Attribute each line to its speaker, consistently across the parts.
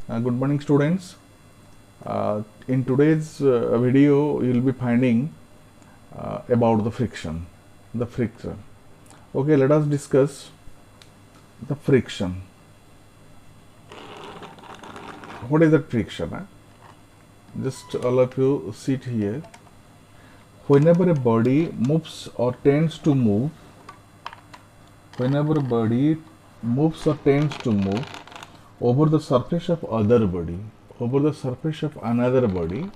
Speaker 1: Good morning, students. In today's video, you will be finding about the friction. The friction. Okay, let us discuss the friction. What is that friction? Just all of you sit here. Whenever a body moves or tends to move, whenever a body moves or tends to move over the surface of other body, over the surface of another body,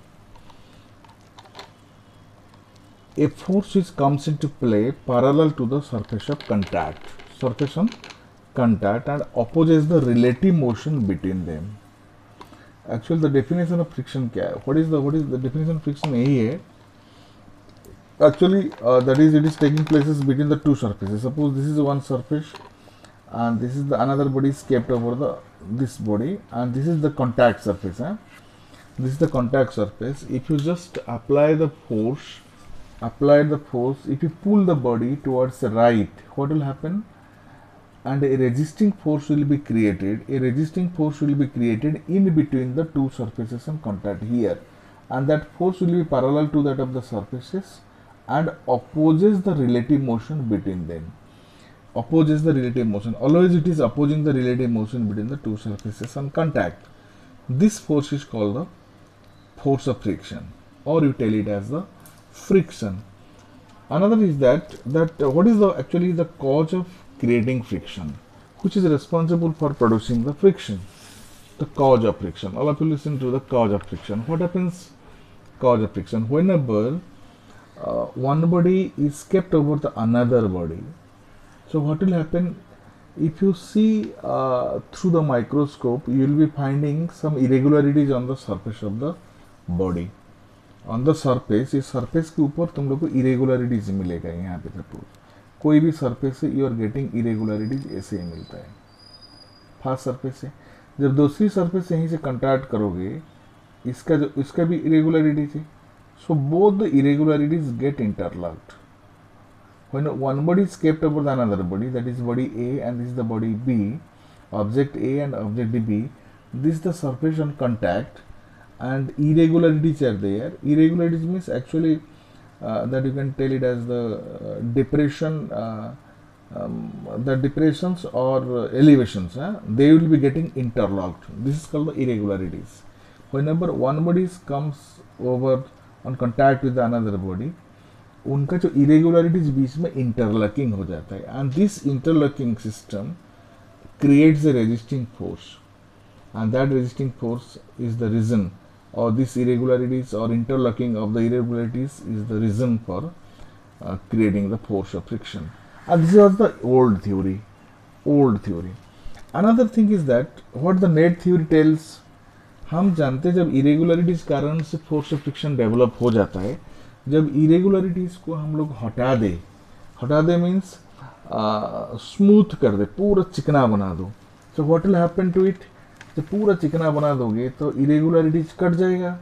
Speaker 1: a force which comes into play parallel to the surface of contact, surface on contact, and opposes the relative motion between them. Actually, the definition of friction क्या है? What is the definition of friction? यही है. Actually, that is, it is taking places between the two surfaces. Suppose this is one surface, and this is the another body is kept over the this body, and this is the contact surface. This is the contact surface. If you just apply the force, if you pull the body towards the right, what will happen? And a resisting force will be created. A resisting force will be created in between the two surfaces and contact here, and that force will be parallel to that of the surfaces and opposes the relative motion between them. Opposes the relative motion. Always it is opposing the relative motion between the two surfaces and contact. This force is called the force of friction, or you tell it as the friction. Another is that what is the actually the cause of creating friction, which is responsible for producing the friction. The cause of friction. All of you listen to the cause of friction. What happens? Cause of friction. Whenever one body is kept over the another body, so what will happen? If you see through the microscope, you will be finding some irregularities on the surface of the body. On the surface, इस surface के ऊपर तुम लोग को irregularities मिलेगा. यहाँ पे suppose कोई भी सरफेस से यू आर गेटिंग इरेगुलरिटीज ऐसे ही मिलता है. फर्स्ट सरफेस से जब दूसरी सरफेस से यहीं से कंटैक्ट करोगे, इसका भी इरेगुलरिटीज है. So both the irregularities get interlocked. When one body is kept over the another body, that is body A and this is the body B, object A and object B, this is the surface on contact, and irregularities are there. Irregularities means actually that you can tell it as the depression, the depressions or elevations, they will be getting interlocked. This is called the irregularities. Whenever one body comes over on contact with the another body, उनका जो irregularities बीच में interlocking हो जाता है, and this interlocking system creates a resisting force, and that resisting force is the reason, or this irregularities or interlocking of the irregularities is the reason for creating the force of friction. And this was the old theory. Another thing is that what the net theory tells, हम जानते जब irregularities कारण से force of friction develop हो जाता है, जब irregularities को हम लोग हटा दे मीन्स स्मूथ कर दे, पूरा चिकना बना दो. So what will happen to it? जब पूरा चिकना बना दोगे तो इरेगुलरिटीज कट जाएगा,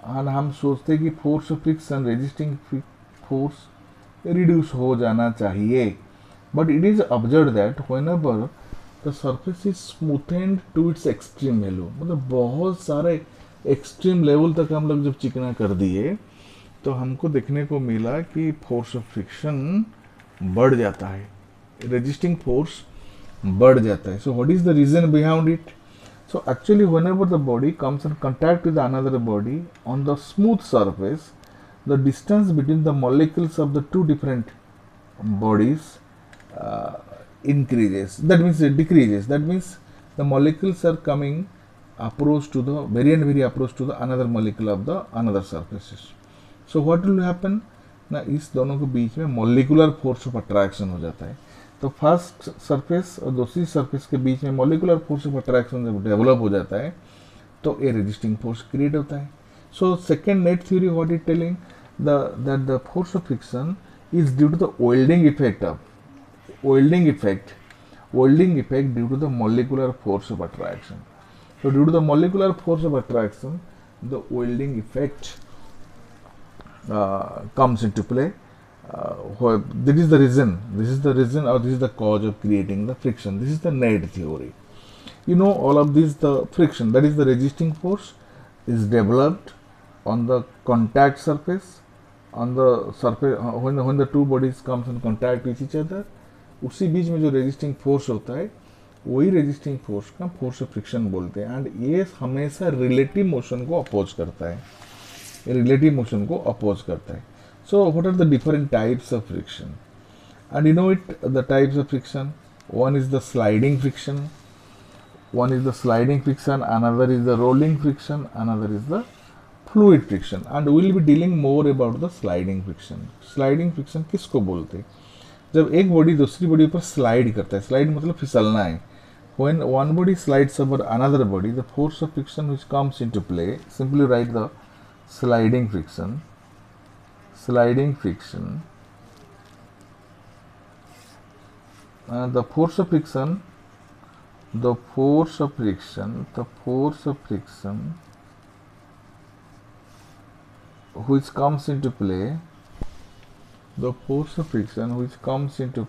Speaker 1: और हम सोचते कि force of friction, resisting force reduce हो जाना चाहिए. But it is observe that whenever the surface is smoothened to its extreme value, मतलब बहुत सारे एक्सट्रीम लेवल तक हम लोग जब चिकना कर दिए, तो हमको देखने को मिला कि फोर्स ऑफ फ्रिक्शन बढ़ जाता है, रेजिस्टिंग फोर्स बढ़ जाता है. So what is the reason behind it? So actually whenever the body comes in contact with another body on the smooth surface, the distance between the molecules of the two different bodies increases. That means it decreases. That means the molecules are coming approach to the very approach to the another molecule of the another surfaces. So what will happen ना, इस दोनों के बीच में molecular force of attraction हो जाता है. तो first surface और दूसरी सरफेस के बीच में मॉलिकुलर फोर्स ऑफ अट्रैक्शन जब डेवलप हो जाता है, तो ए रेजिस्टिंग फोर्स क्रिएट होता है. So second net theory what is telling that the force of friction is due to the welding effect due to the molecular force of attraction. So due to the molecular force of attraction, the welding effect comes into play. This is the reason, or this is the cause of creating the friction. This is the net theory. You know all of this, the friction, that is the resisting force, is developed on the contact surface, on the surface when the two bodies comes in contact with each other. उसी बीच में जो resisting force होता है वही resisting force का force of friction बोलते हैं. And ये हमेशा रिलेटिव मोशन को अपोज करता है, रिलेटिव मोशन को अपोज करता है. So what are the different types of friction? And you know it, the types of friction, one is the sliding friction, another is the rolling friction, another is the fluid friction. And we will be dealing more about the sliding friction. Sliding friction किसको बोलते हैं? जब एक body दूसरी body पर slide करता है, slide मतलब फिसलना है. When one body slides over another body, the force of friction which comes into play, simply write the sliding friction. The force of friction which comes into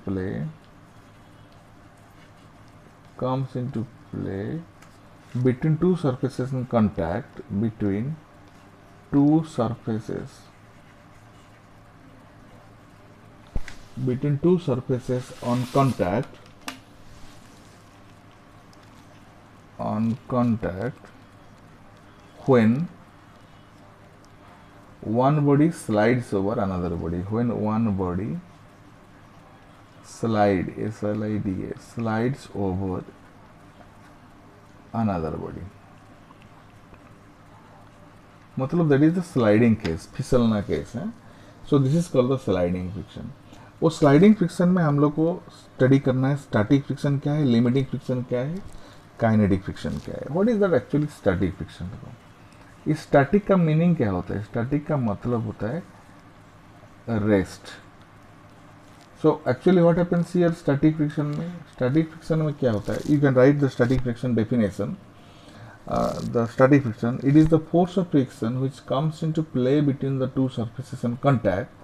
Speaker 1: play, between two surfaces in contact, between two surfaces on contact when one body slides over another body. When one body slides over another body, मतलब that is the sliding case, फिसलना case है. So this is called the sliding friction. वो sliding friction में हम लोग को study करना है स्टैटिक फ्रिक्शन क्या है, लिमिटिंग फ्रिक्शन क्या है, काइनेटिक फ्रिक्शन क्या है. What is that actually static friction? इस स्टैटिक का मीनिंग क्या होता है? स्टैटिक का मतलब होता है rest. So actually what happens here static friction में? स्टैटिक फ्रिक्शन में क्या होता है? You can write the static friction definition. The static friction, it is the force of friction which comes into play between the two surfaces in contact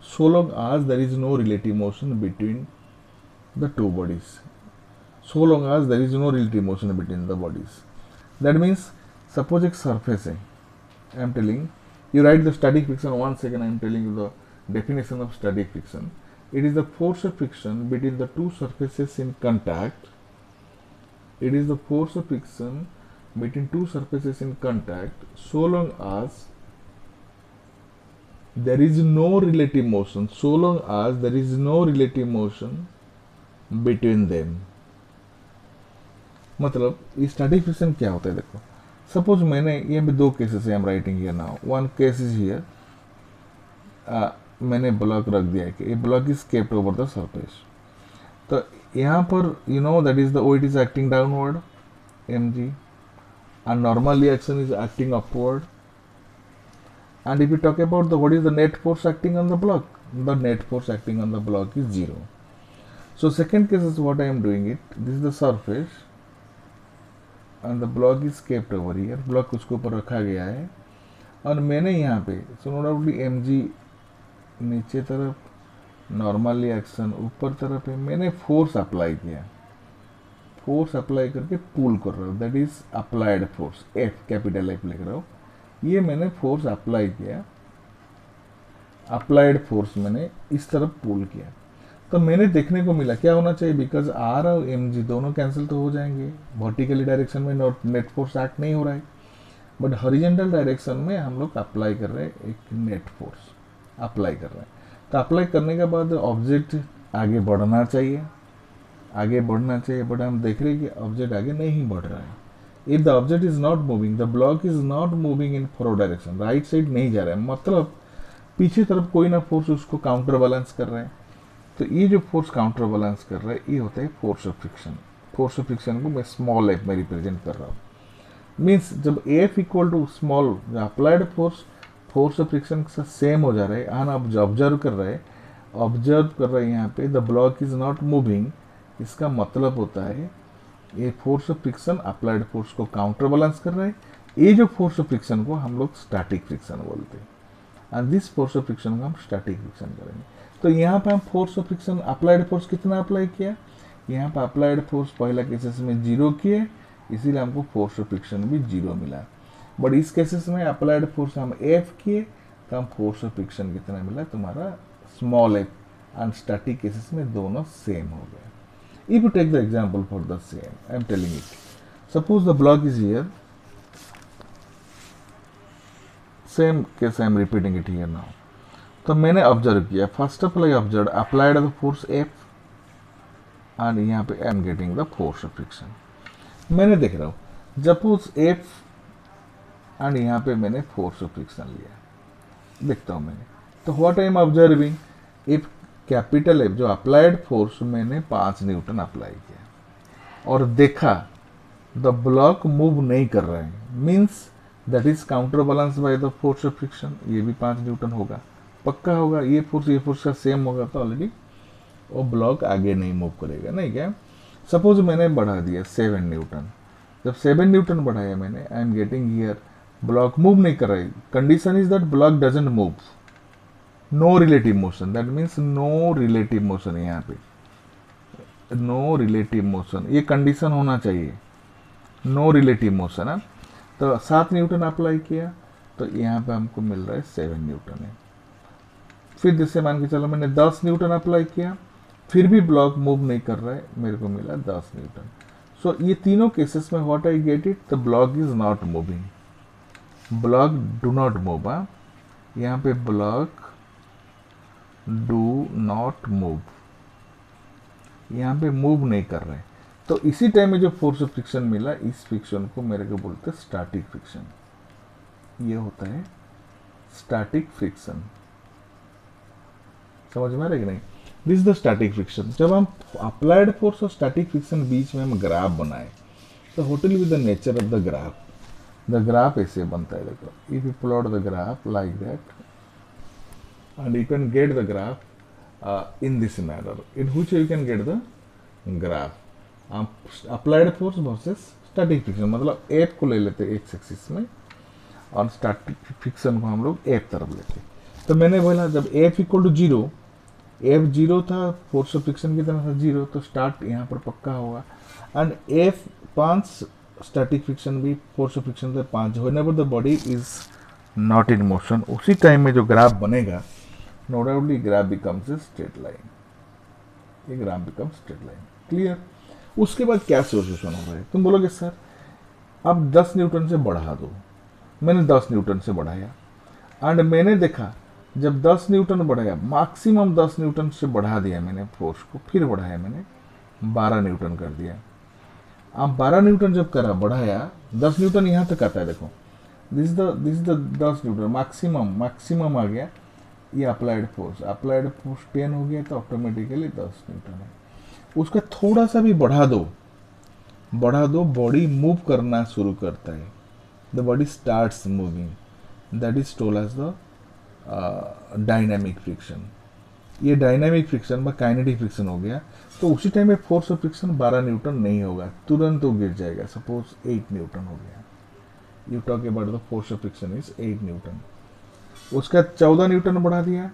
Speaker 1: so long as there is no relative motion between the two bodies. That means suppose एक surface है, I am telling you, write the static friction. Once again I am telling you the definition of static friction. It is the force of friction between the two surfaces in contact. So long as there is no relative motion, between them. मतलब ये static friction क्या होता है? देखो, suppose मैंने ये भी दो केसेस है, I am writing here now. One case is here, मैंने ब्लॉक रख दिया है कि ये block is kept over the surface. तो यहाँ पर you know that is the weight is acting downward mg and normal reaction is acting upward. And if we talk about what is the net force acting on the block, the net force acting on the block is 0. So second case is what I am doing it. This is the surface and the block is kept over here. Block उसके ऊपर रखा गया है और मैंने यहाँ पे so no doubt mg नीचे तरफ नॉर्मल रिएक्शन ऊपर तरफ है, मैंने फोर्स अप्लाई किया, फोर्स अप्लाई करके पुल कर रहा हूँ, that is applied force, F capital F लिख रहा हूँ. ये मैंने फोर्स अप्लाई किया, अप्लाइड फोर्स मैंने इस तरफ पुल किया. तो मैंने देखने को मिला क्या होना चाहिए, बिकॉज आर और एम जी दोनों कैंसिल तो हो जाएंगे, वर्टिकली डायरेक्शन में नेट फोर्स एक्ट नहीं हो रहा है, बट हॉरिजॉन्टल डायरेक्शन में हम लोग अप्लाई कर रहे हैं, एक नेट फोर्स अप्लाई कर रहे हैं. तो अप्लाई करने के बाद ऑब्जेक्ट आगे बढ़ना चाहिए, बट हम देख रहे हैं कि ऑब्जेक्ट आगे नहीं बढ़ रहा है. If the object is not moving, the block is not moving in forward direction, right side नहीं जा रहा है, मतलब पीछे तरफ कोई ना फोर्स उसको काउंटर बैलेंस कर रहा है. तो ये जो फोर्स काउंटर बैलेंस कर रहा है ये होता है force of friction. Force of friction को मैं स्मॉल एफ में रिप्रेजेंट कर रहा हूँ. मीन्स जब F equal to small, applied force of friction के साथ सेम हो जा रहा है, और आप जो ऑब्जर्व कर रहे हैं यहाँ पे the block is not moving, इसका मतलब होता है ये force of friction applied force को काउंटर बैलेंस कर रहा है. ये जो फोर्स ऑफ फ्रिक्शन को हम लोग स्टैटिक फ्रिक्शन बोलते हैं, and this force of friction को हम स्टैटिक फ्रिक्शन करेंगे. तो यहाँ पे हम force of friction applied force कितना अप्लाई किया, यहाँ पर अप्लाइड फोर्स पहला केसेस में 0 किए, इसीलिए हमको फोर्स ऑफ फ्रिक्शन भी 0 मिला। बट इस केसेस में अप्लाइड फोर्स हम F किए तो हम फोर्स ऑफ फ्रिक्शन कितना मिला तुम्हारा small f, and static cases में दोनों सेम हो गए। If you take the example for the same, I am telling it, suppose the block is here, same case I am repeating it here now. तो मैंने observe किया, first of all I observe applied the force F and यहाँ पे I am getting the force of friction. मैंने देख रहा हूँ suppose F and यहाँ पे मैंने फोर्स ऑफ फ्रिक्शन लिया, देखता हूँ मैंने, तो what I am observing, if capital F जो अप्लाइड फोर्स मैंने 5 न्यूटन अप्लाई किया और देखा द ब्लॉक मूव नहीं कर रहा है, means that is counter balance by the force of friction, ये भी 5 न्यूटन होगा, पक्का होगा, ये फोर्स का सेम होगा, तो ऑलरेडी वो ब्लॉक आगे नहीं मूव करेगा, नहीं क्या। सपोज मैंने बढ़ा दिया 7 न्यूटन, जब 7 न्यूटन बढ़ाया मैंने, I am getting here block move नहीं कर रहा है, condition is that block doesn't move, no relative motion, that means no relative motion, यहाँ पे नो रिलेटिव मोशन, ये कंडीशन होना चाहिए, नो रिलेटिव मोशन है। तो 7 न्यूटन अप्लाई किया तो यहाँ पे हमको मिल रहा है 7 न्यूटन है। फिर जैसे मान के चलो मैंने 10 न्यूटन अप्लाई किया, फिर भी ब्लॉक मूव नहीं कर रहा है, मेरे को मिला 10 न्यूटन। सो ये तीनों केसेस में what I get it, the block is not moving, block do not move, यहाँ पे ब्लॉक डू नॉट मूव, यहाँ पे मूव नहीं कर रहे। तो इसी टाइम में जो फोर्स ऑफ फ्रिक्शन मिला, इस फ्रिक्शन को मेरे को बोलते हैं स्टैटिक फ्रिक्शन, ये होता है स्टैटिक फ्रिक्शन, समझ में आ रहा है कि नहीं। This the static friction. जब हम अप्लाइड फोर्स और स्टैटिक फ्रिक्शन बीच में हम ग्राफ बनाए, तो hotel with the nature of the graph ऐसे बनता है, देखो, if you plot the graph like that and you can get the graph in this manner, in which you can get the graph applied force versus static friction, मतलब F को ले लेते x axis में और static friction को हम लोग F तरफ लेते। तो मैंने बोला जब F इक्वल टू 0, F 0 था, फोर्स ऑफ फ्रिक्शन की तरह था 0, तो स्टार्ट यहाँ पर पक्का होगा, एंड F 5, स्टैटिक फ्रिक्शन भी फोर्स ऑफ फ्रिक्शन से 5, whenever the body is not in motion, उसी टाइम में जो ग्राफ बनेगा, no doubtly graph becomes a straight line, ये graph becomes straight line, clear. उसके बाद क्या सिचुएशन हो रहा है, तुम बोलोगे सर अब 10 न्यूटन से बढ़ा दो, मैंने 10 न्यूटन से बढ़ाया, एंड मैंने देखा जब 10 न्यूटन बढ़ाया, मैक्सिमम 10 न्यूटन से बढ़ा दिया मैंने फोर्स को, फिर बढ़ाया मैंने 12 न्यूटन कर दिया। अब 12 न्यूटन जब करा, बढ़ाया 10 न्यूटन यहाँ तक आता है, देखो दिस द 10 न्यूटन मैक्सिमम आ गया, ये अप्लाइड फोर्स 10 हो गया, तो ऑटोमेटिकली 10 न्यूटन है। उसका थोड़ा सा भी बढ़ा दो, बॉडी मूव करना शुरू करता है, the body starts moving, that is told as the dynamic friction. ये डायनामिक फ्रिक्शन व काइनेटिक फ्रिक्शन हो गया, तो उसी टाइम में फोर्स ऑफ फ्रिक्शन 12 न्यूटन नहीं होगा, तुरंत वो गिर जाएगा। सपोज 8 न्यूटन हो गया, you talk about the force of friction is 8 Newton, उसका 14 न्यूटन बढ़ा दिया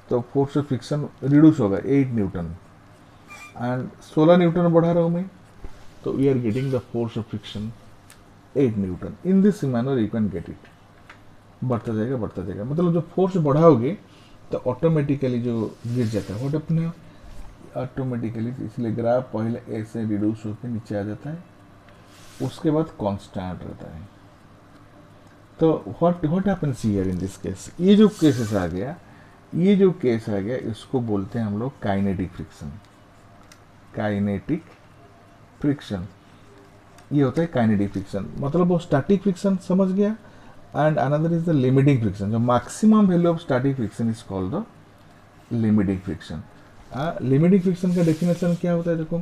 Speaker 1: तो फोर्स ऑफ फ्रिक्शन रिड्यूस होगा 8 न्यूटन, एंड 16 न्यूटन बढ़ा रहा हूँ मैं, तो we are getting the force of friction 8 newton. In this manner you can get it, बढ़ता जाएगा, मतलब जो फोर्स बढ़ाओगे तो ऑटोमेटिकली जो गिर जाता है, व्हाट अपने ऑटोमेटिकली, इसलिए ग्राफ पहले ऐसे रिड्यूस होकर नीचे आ जाता है, उसके बाद कांस्टेंट रहता है। तो what happens here in this case, ये जो केस आ गया, इसको बोलते हैं हम लोग काइनेटिक फ्रिक्शन। ये होता है काइनेटिक फ्रिक्शन, मतलब वो स्टैटिक फ्रिक्शन समझ गया, and another is the limiting friction. जो maximum value of static friction is called the limiting friction. लिमिटिंग फ्रिक्शन का डेफिनेशन क्या होता है, देखो,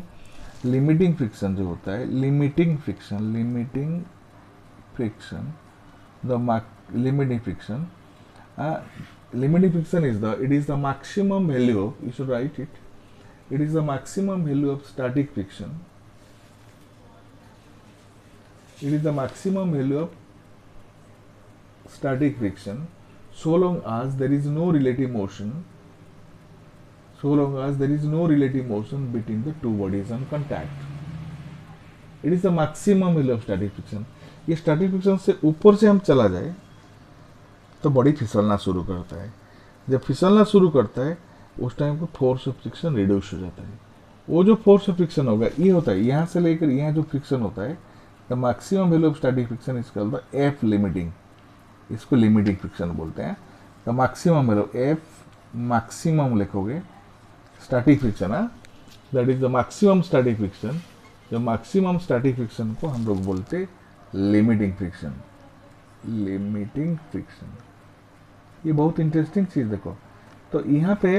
Speaker 1: लिमिटिंग फ्रिक्शन जो होता है, limiting friction the limiting friction it is the maximum value of, you should write it, it is the maximum value of static friction, it is the maximum value of static friction so long as there is no relative motion, so long as there is no relative motion between the two bodies on contact. It is the maximum value of static friction. ये static friction से ऊपर से हम चला जाए तो body फिसलना शुरू करता है. जब फिसलना शुरू करता है उस टाइम को फोर्स ऑफ फ्रिक्शन रिड्यूस हो जाता है. वो जो फोर्स ऑफ फ्रिक्शन होगा ये होता है यहाँ से लेकर यहाँ जो फ्रिक्शन होता है, the maximum value of static friction is called the F limiting. इसको लिमिटिंग फ्रिक्शन बोलते हैं. The maximum value F maximum लिखोगे स्टैटिक फ्रिक्शन है, that is the maximum static friction. जो मैक्सिमम स्टैटिक फ्रिक्शन को हम लोग बोलते लिमिटिंग फ्रिक्शन. लिमिटिंग फ्रिक्शन ये बहुत इंटरेस्टिंग चीज़ देखो. तो यहाँ पे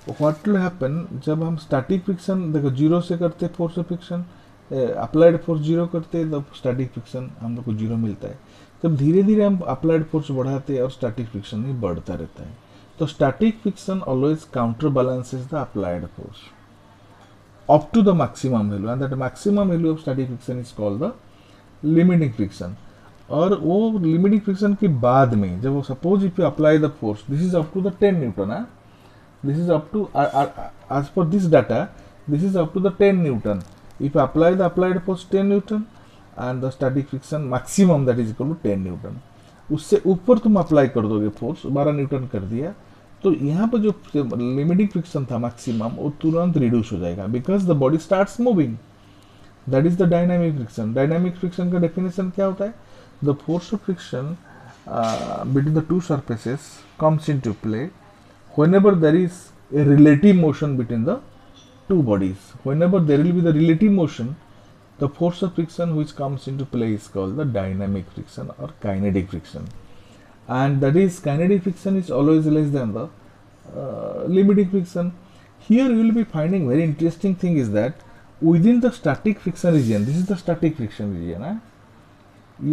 Speaker 1: व्हाट विल हैपन जब हम स्टैटिक फ्रिक्शन देखो जीरो से करते force of friction, applied force zero करते तो स्टैटिक फ्रिक्शन हम लोग को जीरो मिलता है. जब धीरे धीरे हम अप्लाइड फोर्स बढ़ाते हैं और स्टैटिक फ्रिक्शन भी बढ़ता रहता है. तो static friction always counter balances the applied force up to the maximum value, and that maximum value of static friction is called the limiting friction. और वो लिमिटिंग फ्रिक्शन के बाद में जब वो suppose if you apply the force, this is up to the 10 newton है, this is up to as per this data this is up to the 10 newton. If you apply the applied force 10 newton and the static friction maximum that is equal to 10 newton, उससे ऊपर तुम apply कर दोगे force 12 Newton कर दिया तो यहाँ पर जो लिमिटिंग फ्रिक्शन था मैक्सिमम वो तुरंत रिड्यूस हो जाएगा because the body starts moving. That is the dynamic friction. Dynamic friction का डेफिनेशन क्या होता है? The force of friction between the two surfaces comes into play whenever there is a relative motion between the two bodies. Whenever there will be the relative motion, the force of friction which comes into play is called the dynamic friction or kinetic friction. And that is kinetic friction is always less than the limiting friction. Here you will be finding very interesting thing is that within the static friction region, this is the static friction region.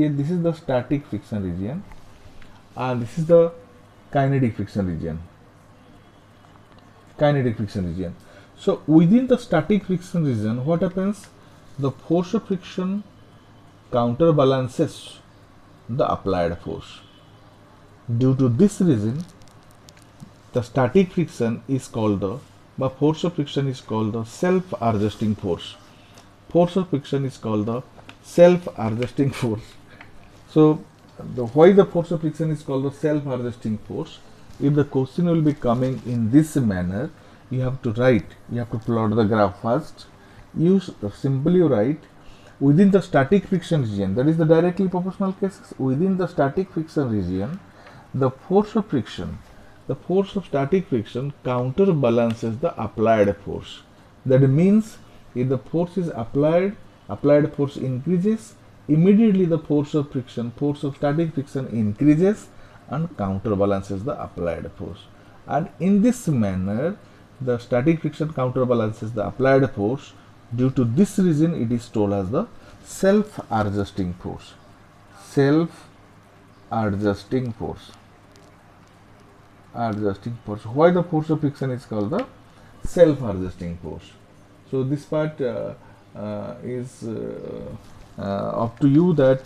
Speaker 1: Yeah, this is the static friction region and this is the kinetic friction region. Kinetic friction region. So within the static friction region, what happens? The force of friction counterbalances the applied force. Due to this reason, the static friction is called the force of friction is called the self-adjusting force. Force of friction is called the self-adjusting force. So why the force of friction is called the self-adjusting force? If the question will be coming in this manner, you have to write, you have to plot the graph first. You simply write within the static friction region, that is the directly proportional cases, within the static friction region, the force of static friction counterbalances the applied force. That means if the force is applied force increases, immediately the force of static friction increases and counterbalances the applied force. And in this manner, the static friction counterbalances the applied force. Due to this reason, it is told as the self-adjusting force. Self-adjusting force. Adjusting force. Why the force of friction is called the self-adjusting force? So this part is up to you. That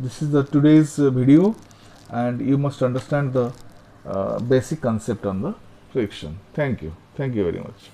Speaker 1: this is the today's video. And you must understand the basic concept on the friction. Thank you very much.